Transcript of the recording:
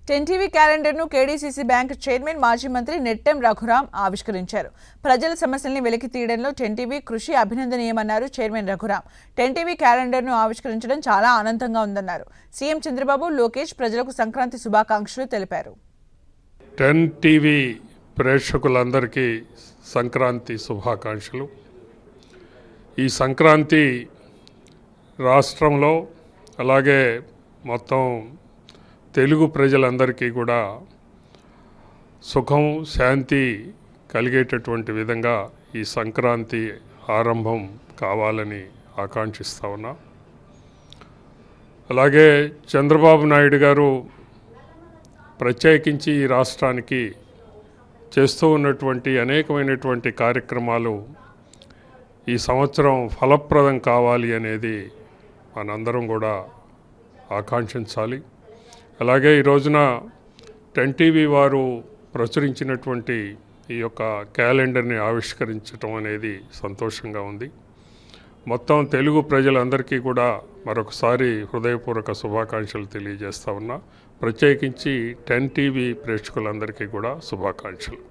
10 TV క్యాలెండర్ను KDCC bank chairman మాజీ మంత్రి నెట్టెం రఘురాం ఆవిష్కరించారు. ప్రజల సమస్యల్ని వెలికి తీయడంలో 10 టీవీ కృషి అభినందనీయమన్నారు చైర్మన్ రఘురాం. 10 టీవీ క్యాలెండర్ను ఆవిష్కరించడం చాలా ఆనందంగా ఉందన్నారు. సీఎం చంద్రబాబు, లోకేష్ ప్రజలకు సంక్రాంతి శుభాకాంక్షలు తెలిపారు. 10 టీవీ ప్రేక్షకులందరికీ సంక్రాంతి శుభాకాంక్షలు. ఈ సంక్రాంతి రాష్ట్రంలో అలాగే మొత్తం తెలుగు ప్రజలందరికీ కూడా సుఖం, శాంతి కలిగేటటువంటి విధంగా ఈ సంక్రాంతి ఆరంభం కావాలని ఆకాంక్షిస్తా ఉన్నా. అలాగే చంద్రబాబు నాయుడు గారు ప్రత్యేకించి ఈ రాష్ట్రానికి చేస్తూ ఉన్నటువంటి అనేకమైనటువంటి కార్యక్రమాలు ఈ సంవత్సరం ఫలప్రదం కావాలి అనేది మనందరం కూడా ఆకాంక్షించాలి. అలాగే ఈ రోజున 10 టీవీ వారు ప్రచురించినటువంటి ఈ యొక్క క్యాలెండర్ని ఆవిష్కరించడం అనేది సంతోషంగా ఉంది. మొత్తం తెలుగు ప్రజలందరికీ కూడా మరొకసారి హృదయపూర్వక శుభాకాంక్షలు తెలియజేస్తా ఉన్నా. ప్రత్యేకించి 10 టీవీ ప్రేక్షకులందరికీ కూడా శుభాకాంక్షలు.